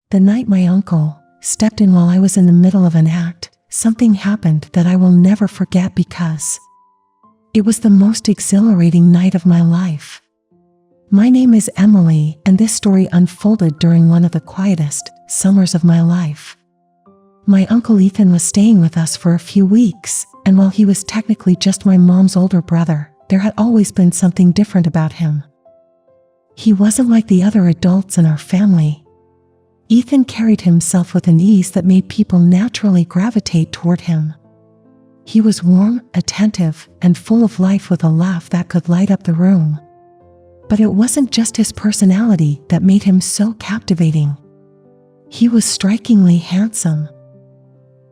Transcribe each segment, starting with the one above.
The night my uncle stepped in while I was in the middle of an act, something happened that I will never forget because it was the most exhilarating night of my life. My name is Emily, and this story unfolded during one of the quietest summers of my life. My uncle Ethan was staying with us for a few weeks, and while he was technically just my mom's older brother, there had always been something different about him. He wasn't like the other adults in our family. Ethan carried himself with an ease that made people naturally gravitate toward him. He was warm, attentive, and full of life with a laugh that could light up the room. But it wasn't just his personality that made him so captivating. He was strikingly handsome.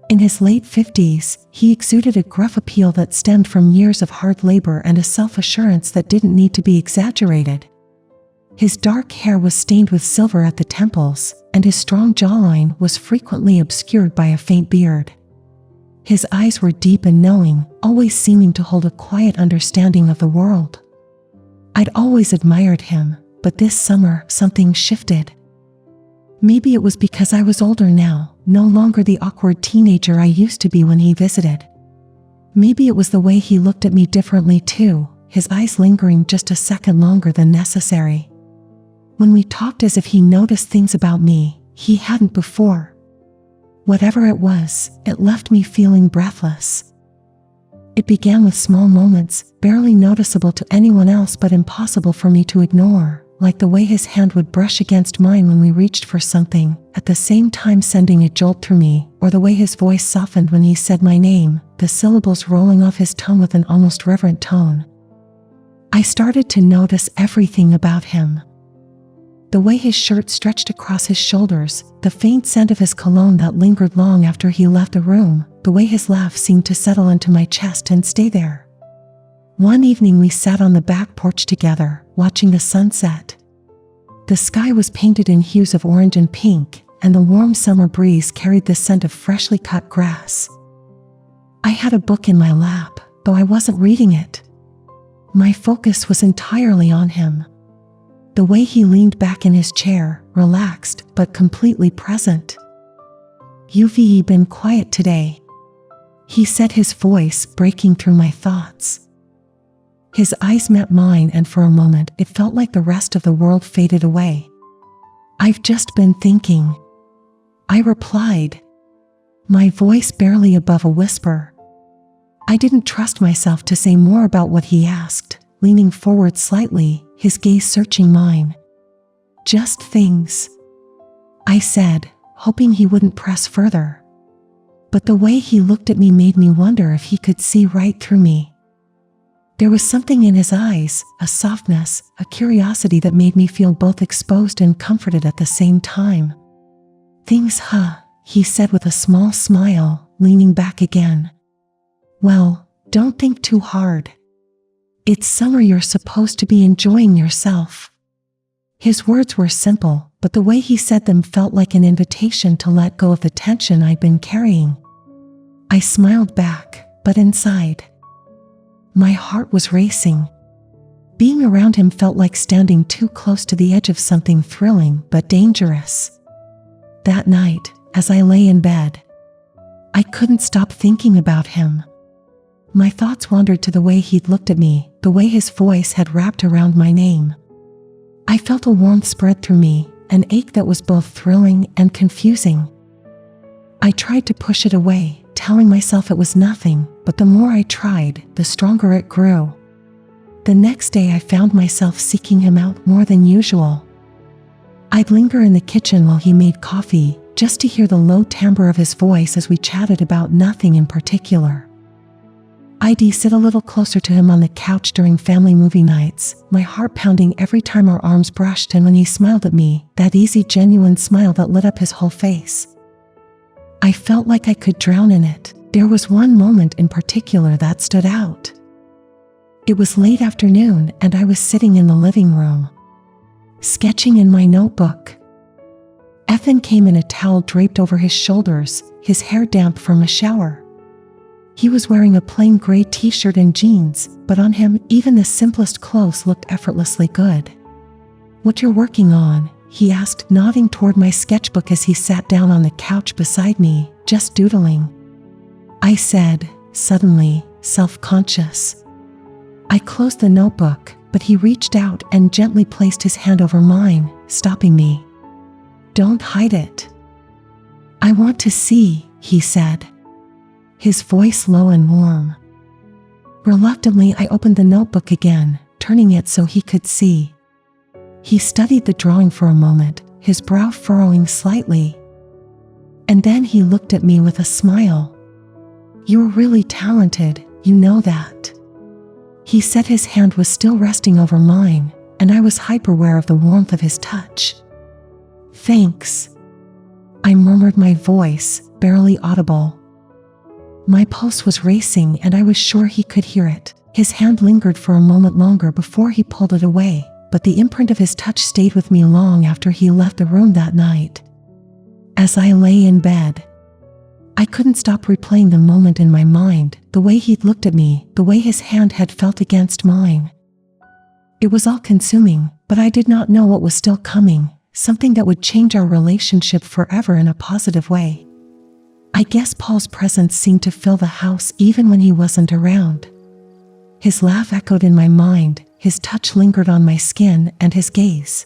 In his late 50s, he exuded a gruff appeal that stemmed from years of hard labor and a self-assurance that didn't need to be exaggerated. His dark hair was stained with silver at the temples, and his strong jawline was frequently obscured by a faint beard. His eyes were deep and knowing, always seeming to hold a quiet understanding of the world. I'd always admired him, but this summer something shifted. Maybe it was because I was older now, no longer the awkward teenager I used to be when he visited. Maybe it was the way he looked at me differently too, his eyes lingering just a second longer than necessary. When we talked as if he noticed things about me he hadn't before. Whatever it was, it left me feeling breathless. It began with small moments, barely noticeable to anyone else but impossible for me to ignore. Like the way his hand would brush against mine when we reached for something, at the same time sending a jolt through me, or the way his voice softened when he said my name, the syllables rolling off his tongue with an almost reverent tone. I started to notice everything about him. The way his shirt stretched across his shoulders, the faint scent of his cologne that lingered long after he left the room, the way his laugh seemed to settle into my chest and stay there. One evening we sat on the back porch together, watching the sunset. The sky was painted in hues of orange and pink, and the warm summer breeze carried the scent of freshly cut grass. I had a book in my lap, though I wasn't reading it. My focus was entirely on him. The way he leaned back in his chair, relaxed but completely present. "You've been quiet today," he said, his voice breaking through my thoughts. His eyes met mine, and for a moment it felt like the rest of the world faded away. "I've just been thinking," I replied, my voice barely above a whisper. I didn't trust myself to say more about what he asked, leaning forward slightly, his gaze searching mine. "Just things," I said, hoping he wouldn't press further. But the way he looked at me made me wonder if he could see right through me. There was something in his eyes, a softness, a curiosity that made me feel both exposed and comforted at the same time. "Things, huh?" he said with a small smile, leaning back again. "Well, don't think too hard. It's summer, you're supposed to be enjoying yourself." His words were simple, but the way he said them felt like an invitation to let go of the tension I'd been carrying. I smiled back, but inside, my heart was racing. Being around him felt like standing too close to the edge of something thrilling but dangerous. That night, as I lay in bed, I couldn't stop thinking about him. My thoughts wandered to the way he'd looked at me, the way his voice had wrapped around my name. I felt a warmth spread through me, an ache that was both thrilling and confusing. I tried to push it away, telling myself it was nothing, but the more I tried, the stronger it grew. The next day I found myself seeking him out more than usual. I'd linger in the kitchen while he made coffee, just to hear the low timbre of his voice as we chatted about nothing in particular. I'd sit a little closer to him on the couch during family movie nights, my heart pounding every time our arms brushed, and when he smiled at me, that easy, genuine smile that lit up his whole face. I felt like I could drown in it. There was one moment in particular that stood out. It was late afternoon, and I was sitting in the living room, sketching in my notebook. Ethan came in, a towel draped over his shoulders, his hair damp from a shower. He was wearing a plain gray t-shirt and jeans, but on him, even the simplest clothes looked effortlessly good. "What you're working on?" he asked, nodding toward my sketchbook as he sat down on the couch beside me, just doodling. I said, suddenly self-conscious. I closed the notebook, but he reached out and gently placed his hand over mine, stopping me. Don't hide it. I want to see, he said, his voice low and warm. Reluctantly, I opened the notebook again, turning it so he could see. He studied the drawing for a moment, his brow furrowing slightly. And then he looked at me with a smile. You're really talented, you know that. He said. His hand was still resting over mine, and I was hyper-aware of the warmth of his touch. Thanks. I murmured, my voice barely audible. My pulse was racing and I was sure he could hear it. His hand lingered for a moment longer before he pulled it away, but the imprint of his touch stayed with me long after he left the room that night. As I lay in bed, I couldn't stop replaying the moment in my mind, the way he'd looked at me, the way his hand had felt against mine. It was all-consuming, but I did not know what was still coming, something that would change our relationship forever in a positive way. I guess Paul's presence seemed to fill the house even when he wasn't around. His laugh echoed in my mind, his touch lingered on my skin, and his gaze.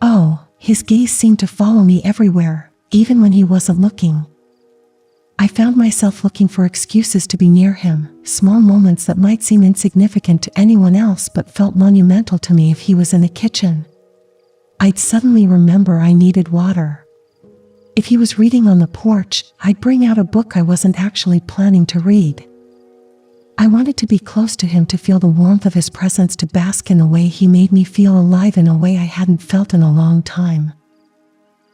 Oh, his gaze seemed to follow me everywhere, even when he wasn't looking. I found myself looking for excuses to be near him, small moments that might seem insignificant to anyone else but felt monumental to me if he was in the kitchen. I'd suddenly remember I needed water. If he was reading on the porch, I'd bring out a book I wasn't actually planning to read. I wanted to be close to him, to feel the warmth of his presence, to bask in the way he made me feel alive in a way I hadn't felt in a long time.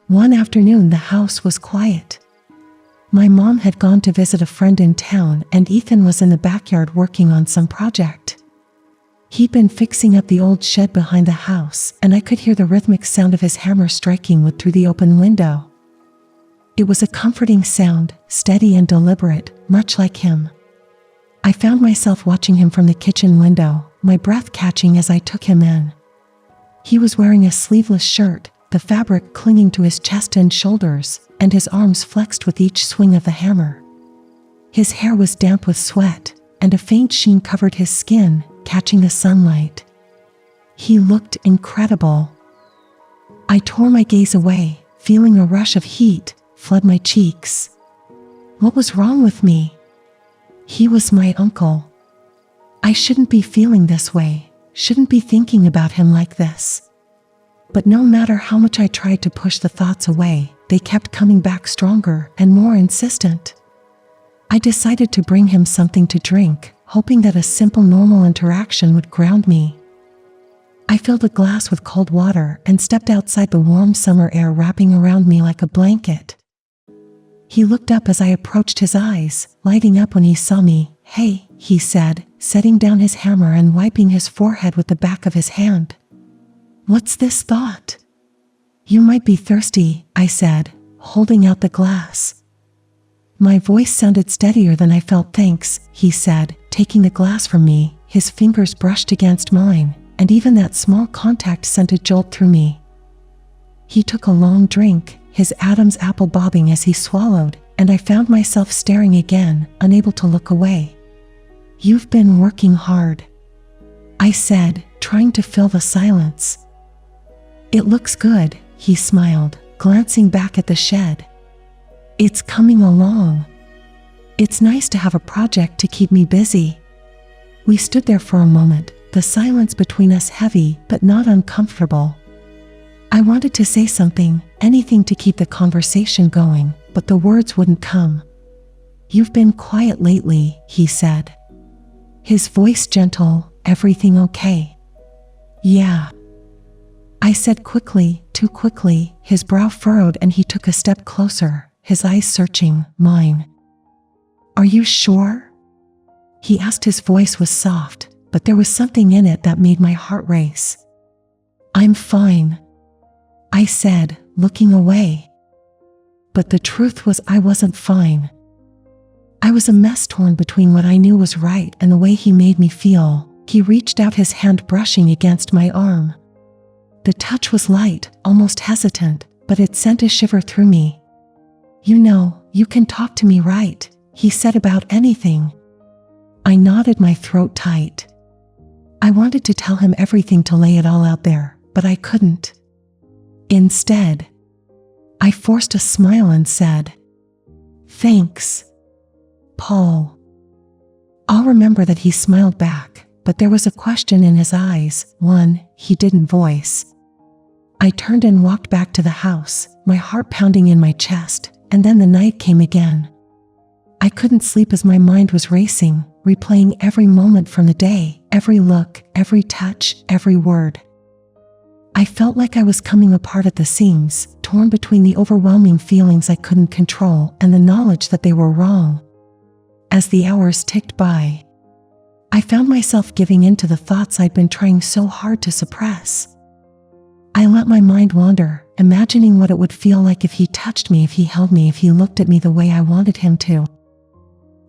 One afternoon, the house was quiet. My mom had gone to visit a friend in town, and Ethan was in the backyard working on some project. He'd been fixing up the old shed behind the house, and I could hear the rhythmic sound of his hammer striking wood through the open window. It was a comforting sound, steady and deliberate, much like him. I found myself watching him from the kitchen window, my breath catching as I took him in. He was wearing a sleeveless shirt, the fabric clinging to his chest and shoulders, and his arms flexed with each swing of the hammer. His hair was damp with sweat, and a faint sheen covered his skin, catching the sunlight. He looked incredible. I tore my gaze away, feeling a rush of heat flood my cheeks. What was wrong with me? He was my uncle. I shouldn't be feeling this way, shouldn't be thinking about him like this. But no matter how much I tried to push the thoughts away, they kept coming back stronger and more insistent. I decided to bring him something to drink, hoping that a simple, normal interaction would ground me. I filled a glass with cold water and stepped outside, the warm summer air wrapping around me like a blanket. He looked up as I approached, his eyes lighting up when he saw me. Hey, he said, setting down his hammer and wiping his forehead with the back of his hand. What's this thought? You might be thirsty, I said, holding out the glass. My voice sounded steadier than I felt. Thanks, he said, taking the glass from me. His fingers brushed against mine, and even that small contact sent a jolt through me. He took a long drink, his Adam's apple bobbing as he swallowed, and I found myself staring again, unable to look away. You've been working hard, I said, trying to fill the silence. It looks good, he smiled, glancing back at the shed. It's coming along. It's nice to have a project to keep me busy. We stood there for a moment, the silence between us heavy but not uncomfortable. I wanted to say something, anything to keep the conversation going, but the words wouldn't come. You've been quiet lately, he said. His voice gentle. Everything okay? Yeah, I said quickly, too quickly. His brow furrowed and he took a step closer, his eyes searching mine. Are you sure? He asked. His voice was soft, but there was something in it that made my heart race. I'm fine, I said, looking away. But the truth was, I wasn't fine. I was a mess, torn between what I knew was right and the way he made me feel. He reached out, his hand brushing against my arm. The touch was light, almost hesitant, but it sent a shiver through me. "You know, you can talk to me, right?" he said, "about anything." I nodded, my throat tight. I wanted to tell him everything, to lay it all out there, but I couldn't. Instead, I forced a smile and said, "Thanks, Paul." I'll remember that he smiled back, but there was a question in his eyes, one he didn't voice. I turned and walked back to the house, my heart pounding in my chest, and then the night came again. I couldn't sleep as my mind was racing, replaying every moment from the day, every look, every touch, every word. I felt like I was coming apart at the seams, torn between the overwhelming feelings I couldn't control and the knowledge that they were wrong. As the hours ticked by, I found myself giving in to the thoughts I'd been trying so hard to suppress. I let my mind wander, imagining what it would feel like if he touched me, if he held me, if he looked at me the way I wanted him to.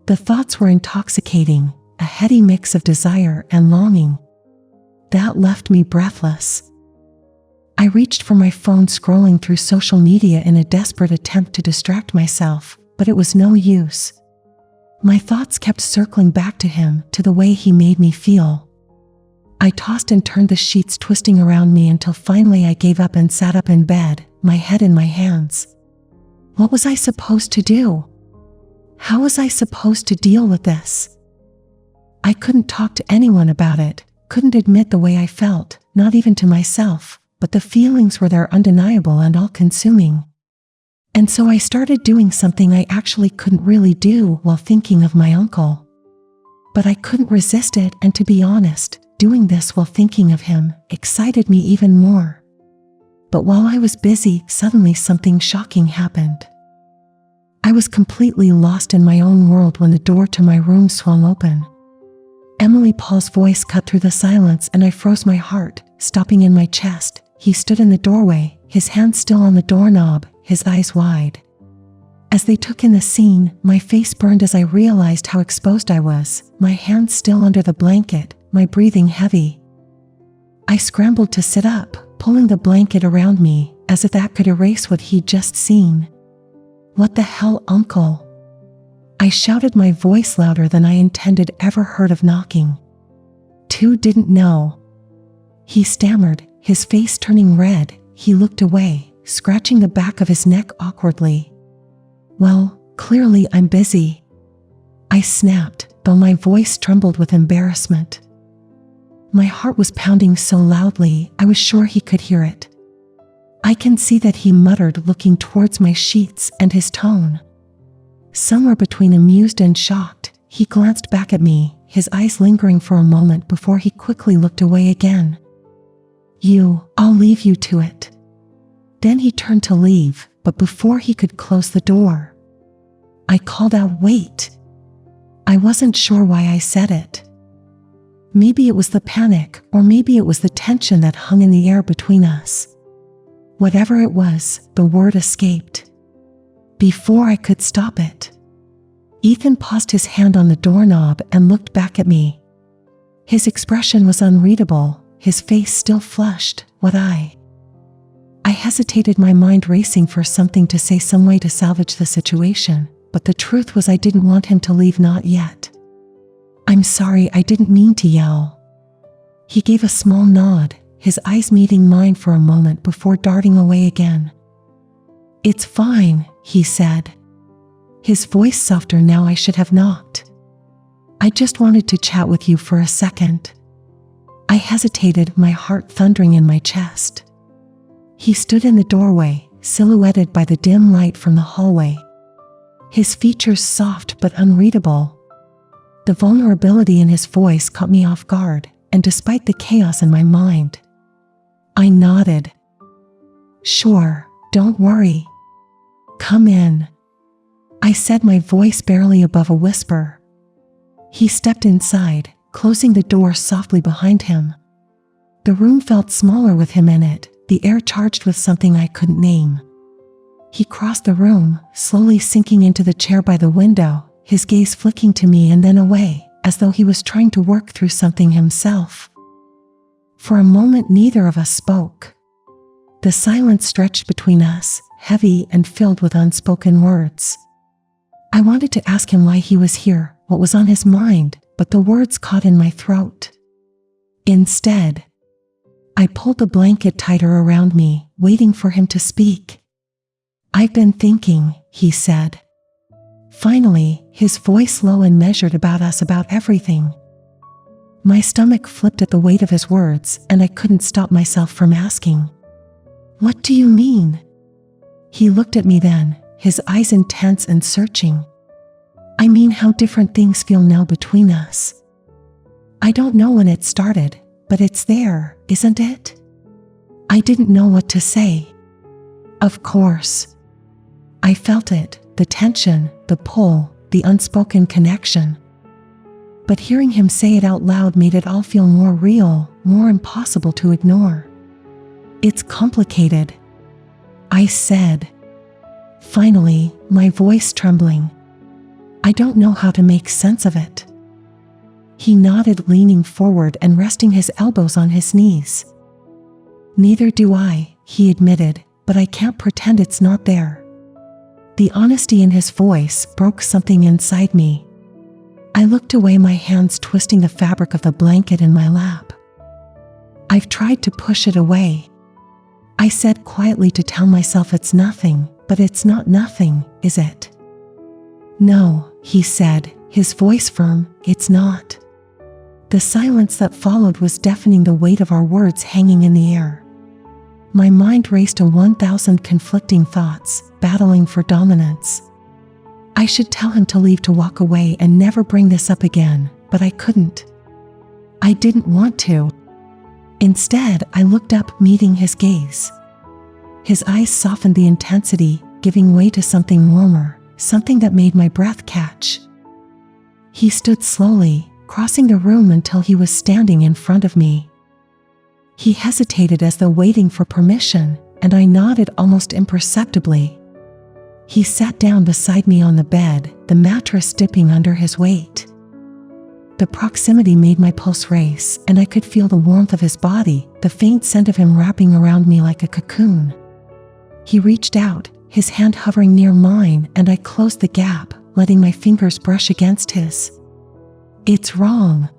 The thoughts were intoxicating, a heady mix of desire and longing. That left me breathless. I reached for my phone, scrolling through social media in a desperate attempt to distract myself, but it was no use. My thoughts kept circling back to him, to the way he made me feel. I tossed and turned the sheets, twisting around me, until finally I gave up and sat up in bed, my head in my hands. What was I supposed to do? How was I supposed to deal with this? I couldn't talk to anyone about it, couldn't admit the way I felt, not even to myself, but the feelings were there, undeniable and all-consuming. And so I started doing something I actually couldn't really do while thinking of my uncle. But I couldn't resist it, and to be honest, doing this while thinking of him excited me even more. But while I was busy, suddenly something shocking happened. I was completely lost in my own world when the door to my room swung open. Emily, Paul's voice cut through the silence, and I froze, my heart stopping in my chest. He stood in the doorway, his hand still on the doorknob, his eyes wide. As they took in the scene, my face burned as I realized how exposed I was, my hands still under the blanket, my breathing heavy. I scrambled to sit up, pulling the blanket around me, as if that could erase what he'd just seen. "What the hell, Uncle?" I shouted, my voice louder than I intended. "Ever heard of knocking?" "Two didn't know," he stammered, his face turning red. He looked away, scratching the back of his neck awkwardly. "Well, clearly I'm busy," I snapped, though my voice trembled with embarrassment. My heart was pounding so loudly, I was sure he could hear it. I can see that he muttered, looking towards my sheets, and his tone, somewhere between amused and shocked. He glanced back at me, his eyes lingering for a moment before he quickly looked away again. I'll leave you to it." Then he turned to leave, but before he could close the door, I called out, "Wait." I wasn't sure why I said it. Maybe it was the panic, or maybe it was the tension that hung in the air between us. Whatever it was, the word escaped. Before I could stop it, Ethan paused, his hand on the doorknob, and looked back at me. His expression was unreadable, his face still flushed. I hesitated, my mind racing for something to say, some way to salvage the situation, but the truth was I didn't want him to leave, not yet. "I'm sorry, I didn't mean to yell." He gave a small nod, his eyes meeting mine for a moment before darting away again. "It's fine," he said, his voice softer now. "I should have knocked. I just wanted to chat with you for a second." I hesitated, my heart thundering in my chest. He stood in the doorway, silhouetted by the dim light from the hallway. His features soft but unreadable. The vulnerability in his voice caught me off guard, and despite the chaos in my mind, I nodded. "Sure, don't worry. Come in," I said, my voice barely above a whisper. He stepped inside, closing the door softly behind him. The room felt smaller with him in it, the air charged with something I couldn't name. He crossed the room, slowly sinking into the chair by the window, his gaze flicking to me and then away, as though he was trying to work through something himself. For a moment neither of us spoke. The silence stretched between us, heavy and filled with unspoken words. I wanted to ask him why he was here, what was on his mind, but the words caught in my throat. Instead, I pulled the blanket tighter around me, waiting for him to speak. "I've been thinking," he said. Finally, his voice low and measured, about us, about everything. My stomach flipped at the weight of his words, and I couldn't stop myself from asking, "What do you mean?" He looked at me then, his eyes intense and searching. "I mean how different things feel now between us. I don't know when it started, but it's there, isn't it?" I didn't know what to say. Of course. I felt it, the tension, the pull, the unspoken connection. But hearing him say it out loud made it all feel more real, more impossible to ignore. "It's complicated," I said. Finally, my voice trembling. "I don't know how to make sense of it." He nodded, leaning forward and resting his elbows on his knees. "Neither do I," he admitted, "but I can't pretend it's not there." The honesty in his voice broke something inside me. I looked away, my hands twisting the fabric of the blanket in my lap. "I've tried to push it away," I said quietly, to tell myself it's nothing, but it's not nothing, is it? "No," he said, his voice firm, "it's not." The silence that followed was deafening, the weight of our words hanging in the air. My mind raced to 1,000 conflicting thoughts, battling for dominance. I should tell him to leave, to walk away and never bring this up again, but I couldn't. I didn't want to. Instead, I looked up, meeting his gaze. His eyes softened, the intensity giving way to something warmer, something that made my breath catch. He stood slowly, crossing the room until he was standing in front of me. He hesitated as though waiting for permission, and I nodded almost imperceptibly. He sat down beside me on the bed, the mattress dipping under his weight. The proximity made my pulse race, and I could feel the warmth of his body, the faint scent of him wrapping around me like a cocoon. He reached out, his hand hovering near mine, and I closed the gap, letting my fingers brush against his. "It's wrong,"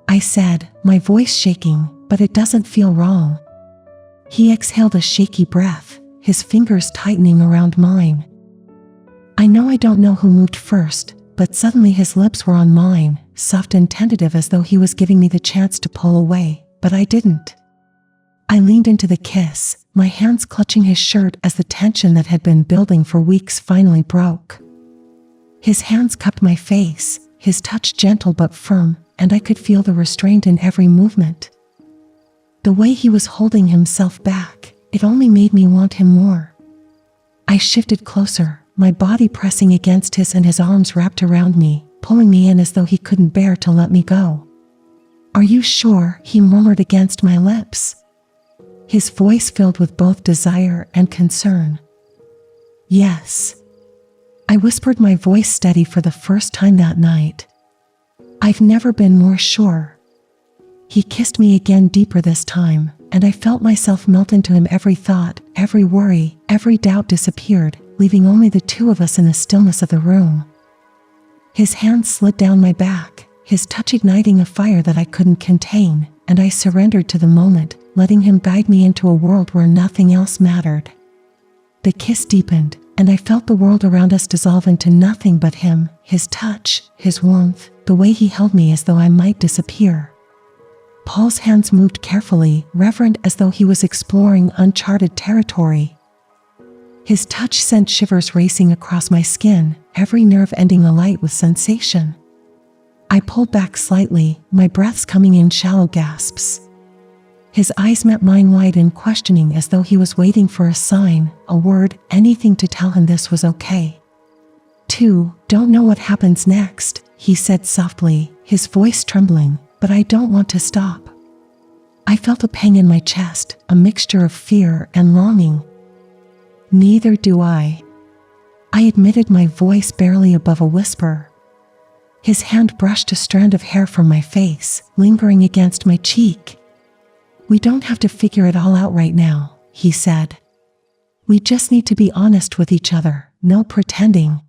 I said, my voice shaking, "but it doesn't feel wrong." He exhaled a shaky breath, his fingers tightening around mine. I don't know who moved first, but suddenly his lips were on mine, soft and tentative, as though he was giving me the chance to pull away, but I didn't. I leaned into the kiss, my hands clutching his shirt as the tension that had been building for weeks finally broke. His hands cupped my face, his touch gentle but firm, and I could feel the restraint in every movement. The way he was holding himself back, it only made me want him more. I shifted closer, my body pressing against his, and his arms wrapped around me, pulling me in as though he couldn't bear to let me go. "Are you sure?" he murmured against my lips. His voice filled with both desire and concern. "Yes," I whispered, my voice steady for the first time that night. "I've never been more sure." He kissed me again, deeper this time, and I felt myself melt into him. Every thought, every worry, every doubt disappeared, leaving only the two of us in the stillness of the room. His hand slid down my back, his touch igniting a fire that I couldn't contain, and I surrendered to the moment, letting him guide me into a world where nothing else mattered. The kiss deepened, and I felt the world around us dissolve into nothing but him, his touch, his warmth, the way he held me as though I might disappear. Paul's hands moved carefully, reverent, as though he was exploring uncharted territory. His touch sent shivers racing across my skin, every nerve ending alight with sensation. I pulled back slightly, my breaths coming in shallow gasps. His eyes met mine, wide and questioning, as though he was waiting for a sign, a word, anything to tell him this was okay. Don't know what happens next," he said softly, his voice trembling, "but I don't want to stop." I felt a pang in my chest, a mixture of fear and longing. "Neither do I," I admitted, my voice barely above a whisper. His hand brushed a strand of hair from my face, lingering against my cheek. "We don't have to figure it all out right now," he said. We just need to be honest with each other, no pretending.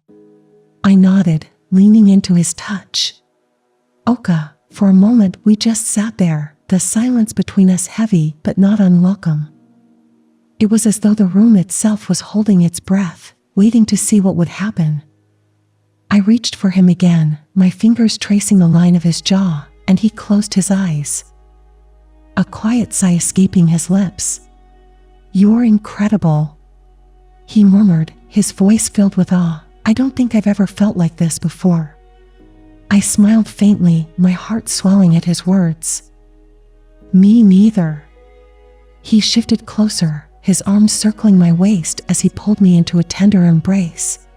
I nodded, leaning into his touch. Oka, for a moment we just sat there, the silence between us heavy but not unwelcome. It was as though the room itself was holding its breath, waiting to see what would happen. I reached for him again, my fingers tracing the line of his jaw, and he closed his eyes. A quiet sigh escaping his lips. You're incredible, he murmured, his voice filled with awe. I don't think I've ever felt like this before. I smiled faintly, my heart swelling at his words. Me neither. He shifted closer, his arms circling my waist as he pulled me into a tender embrace.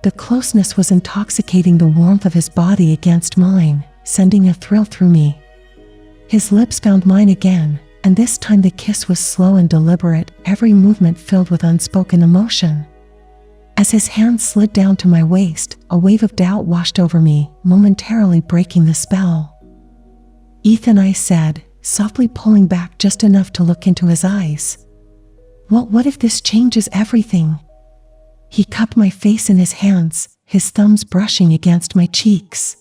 The closeness was intoxicating, the warmth of his body against mine, sending a thrill through me. His lips found mine again, and this time the kiss was slow and deliberate, every movement filled with unspoken emotion. As his hand slid down to my waist, a wave of doubt washed over me, momentarily breaking the spell. Ethan, I said, softly pulling back just enough to look into his eyes. What if this changes everything? He cupped my face in his hands, his thumbs brushing against my cheeks.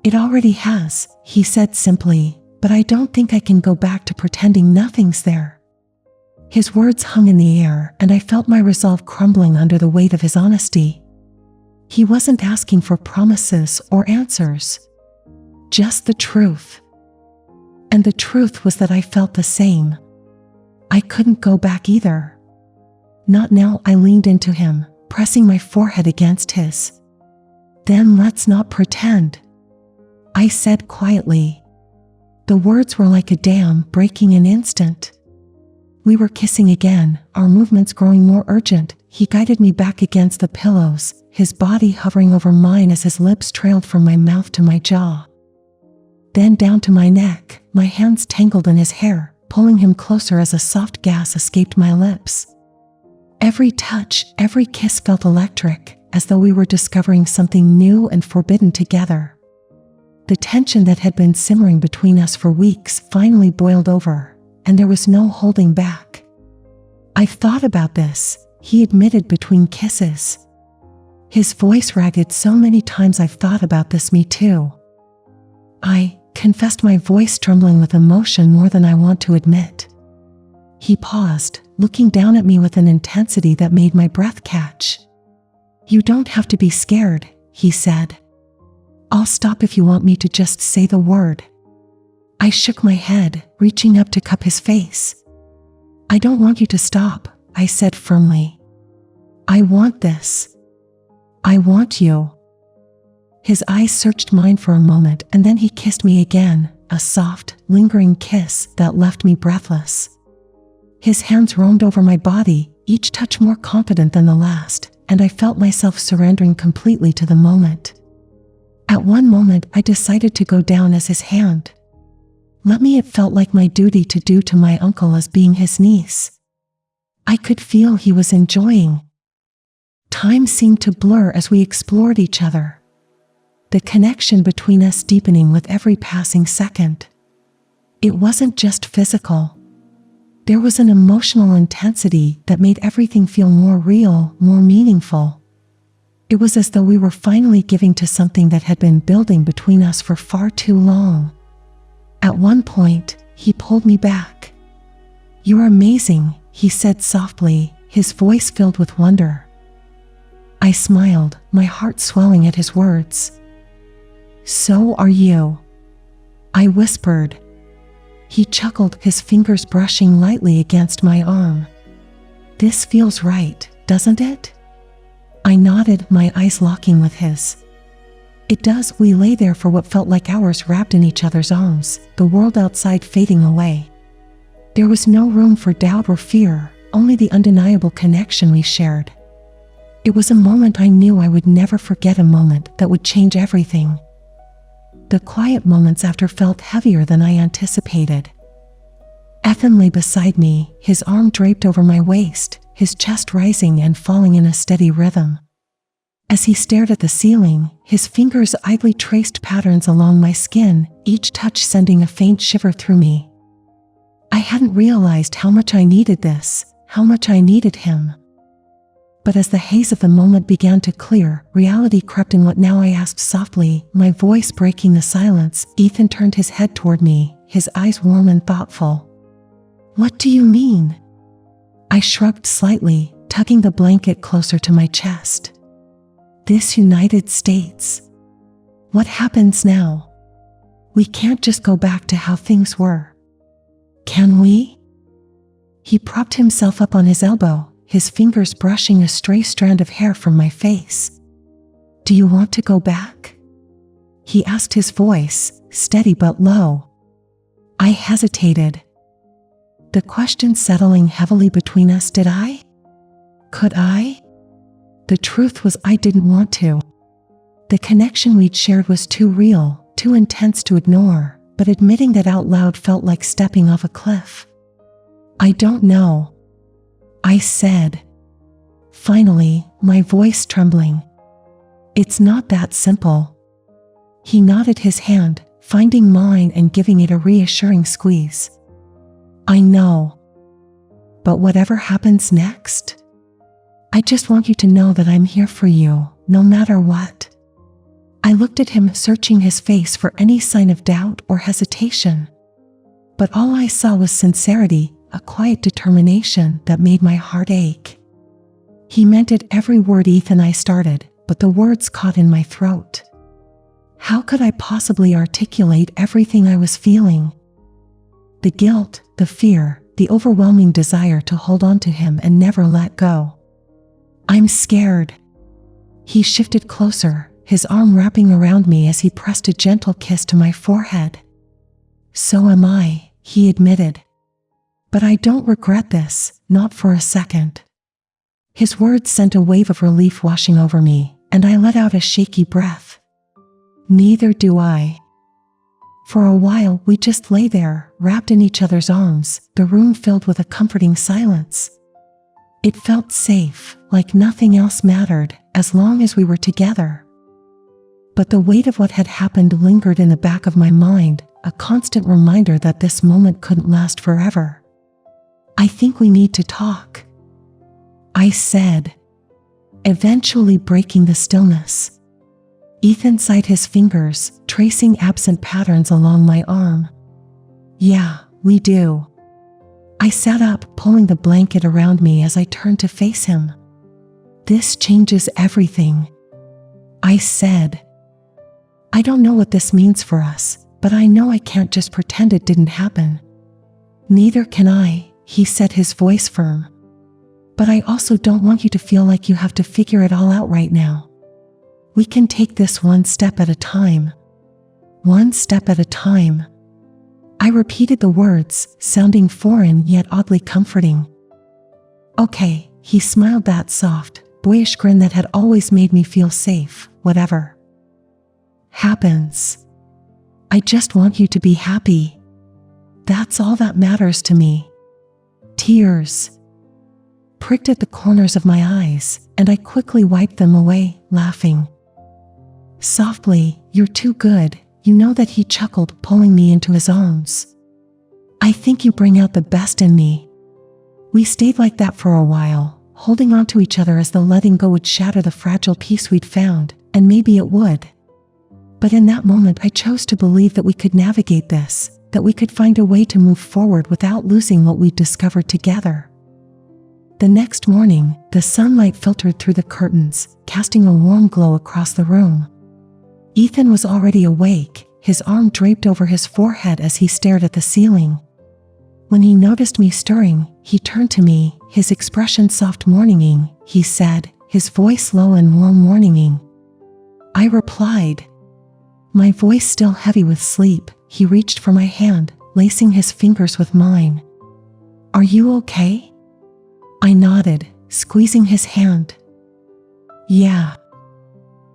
It already has, he said simply, but I don't think I can go back to pretending nothing's there. His words hung in the air, and I felt my resolve crumbling under the weight of his honesty. He wasn't asking for promises or answers, just the truth. And the truth was that I felt the same. I couldn't go back either. Not now. I leaned into him, pressing my forehead against his. Then let's not pretend, I said quietly. The words were like a dam breaking an instant. We were kissing again, our movements growing more urgent. He guided me back against the pillows, his body hovering over mine as his lips trailed from my mouth to my jaw. Then down to my neck, my hands tangled in his hair, pulling him closer as a soft gas escaped my lips. Every touch, every kiss felt electric, as though we were discovering something new and forbidden together. The tension that had been simmering between us for weeks finally boiled over, and there was no holding back. I've thought about this, he admitted between kisses. His voice ragged so many times. I've thought about this, me too. I confessed, my voice trembling with emotion more than I want to admit. He paused, looking down at me with an intensity that made my breath catch. You don't have to be scared, he said. I'll stop if you want me to just say the word. I shook my head, reaching up to cup his face. I don't want you to stop, I said firmly. I want this. I want you. His eyes searched mine for a moment, and then he kissed me again, a soft, lingering kiss that left me breathless. His hands roamed over my body, each touch more confident than the last, and I felt myself surrendering completely to the moment. At one moment, I decided to go down as his hand. It felt like my duty to do to my uncle as being his niece. I could feel he was enjoying. Time seemed to blur as we explored each other, the connection between us deepening with every passing second. It wasn't just physical. There was an emotional intensity that made everything feel more real, more meaningful. It was as though we were finally giving to something that had been building between us for far too long. At one point, he pulled me back. You're amazing, he said softly, his voice filled with wonder. I smiled, my heart swelling at his words. So are you, I whispered. He chuckled, his fingers brushing lightly against my arm. This feels right, doesn't it? I nodded, my eyes locking with his. It does. We lay there for what felt like hours, wrapped in each other's arms, the world outside fading away. There was no room for doubt or fear, only the undeniable connection we shared. It was a moment I knew I would never forget, a moment that would change everything. The quiet moments after felt heavier than I anticipated. Ethan lay beside me, his arm draped over my waist, his chest rising and falling in a steady rhythm. As he stared at the ceiling, his fingers idly traced patterns along my skin, each touch sending a faint shiver through me. I hadn't realized how much I needed this, how much I needed him. But as the haze of the moment began to clear, reality crept in. What now? I asked softly, my voice breaking the silence. Ethan turned his head toward me, his eyes warm and thoughtful. What do you mean? I shrugged slightly, tugging the blanket closer to my chest. This United States. What happens now? We can't just go back to how things were. Can we? He propped himself up on his elbow, his fingers brushing a stray strand of hair from my face. Do you want to go back? He asked, his voice steady but low. I hesitated. The question settling heavily between us. Did I? Could I? The truth was, I didn't want to. The connection we'd shared was too real, too intense to ignore, but admitting that out loud felt like stepping off a cliff. I don't know, I said. Finally, my voice trembling. It's not that simple. He nodded his hand, finding mine and giving it a reassuring squeeze. I know. But whatever happens next, I just want you to know that I'm here for you, no matter what. I looked at him, searching his face for any sign of doubt or hesitation. But all I saw was sincerity, a quiet determination that made my heart ache. He meant it, every word. Ethan, I started, but the words caught in my throat. How could I possibly articulate everything I was feeling? The guilt, the fear, the overwhelming desire to hold on to him and never let go. I'm scared. He shifted closer, his arm wrapping around me as he pressed a gentle kiss to my forehead. So am I, he admitted. But I don't regret this, not for a second. His words sent a wave of relief washing over me, and I let out a shaky breath. Neither do I. For a while, we just lay there, wrapped in each other's arms, the room filled with a comforting silence. It felt safe, like nothing else mattered, as long as we were together. But the weight of what had happened lingered in the back of my mind, a constant reminder that this moment couldn't last forever. I think we need to talk, I said, eventually breaking the stillness. Ethan sighed, his fingers tracing absent patterns along my arm. Yeah, we do. I sat up, pulling the blanket around me as I turned to face him. This changes everything, I said. I don't know what this means for us, but I know I can't just pretend it didn't happen. Neither can I, he said, his voice firm. But I also don't want you to feel like you have to figure it all out right now. We can take this one step at a time. One step at a time. I repeated the words, sounding foreign yet oddly comforting. Okay, he smiled, that soft, boyish grin that had always made me feel safe. Whatever happens, I just want you to be happy. That's all that matters to me. Tears pricked at the corners of my eyes, and I quickly wiped them away, laughing. Softly, you're too good, you know that, he chuckled, pulling me into his arms. I think you bring out the best in me. We stayed like that for a while, holding on to each other as though letting go would shatter the fragile peace we'd found, and maybe it would. But in that moment, I chose to believe that we could navigate this, that we could find a way to move forward without losing what we'd discovered together. The next morning, the sunlight filtered through the curtains, casting a warm glow across the room. Ethan was already awake, his arm draped over his forehead as he stared at the ceiling. When he noticed me stirring, he turned to me, his expression soft. Morning, he said, his voice low and warm. Morning, I replied. My voice still heavy with sleep. He reached for my hand, lacing his fingers with mine. Are you okay? I nodded, squeezing his hand. Yeah,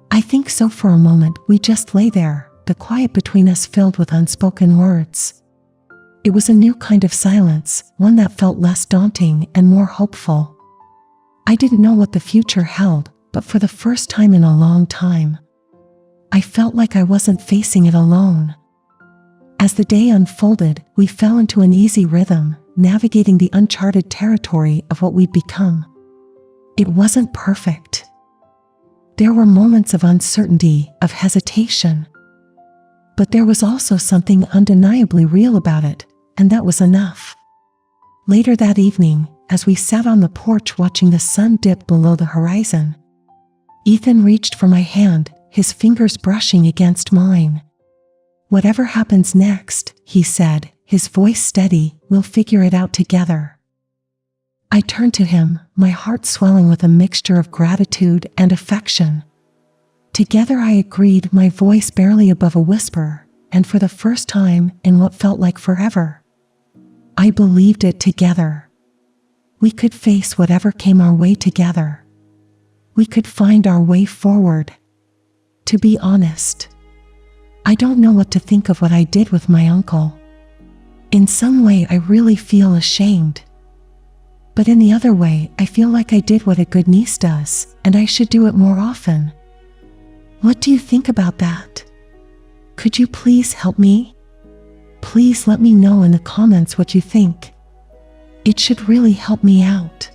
I think so. For a moment, we just lay there, the quiet between us filled with unspoken words. It was a new kind of silence, one that felt less daunting and more hopeful. I didn't know what the future held, but for the first time in a long time, I felt like I wasn't facing it alone. As the day unfolded, we fell into an easy rhythm, navigating the uncharted territory of what we'd become. It wasn't perfect. There were moments of uncertainty, of hesitation. But there was also something undeniably real about it, and that was enough. Later that evening, as we sat on the porch watching the sun dip below the horizon, Ethan reached for my hand, his fingers brushing against mine. "Whatever happens next," he said, his voice steady, "we'll figure it out together." I turned to him, my heart swelling with a mixture of gratitude and affection. Together I agreed, my voice barely above a whisper, and for the first time in what felt like forever, I believed it together. We could face whatever came our way together. We could find our way forward. To be honest, I don't know what to think of what I did with my uncle. In some way, I really feel ashamed. But in the other way, I feel like I did what a good niece does, and I should do it more often. What do you think about that? Could you please help me? Please let me know in the comments what you think. It should really help me out.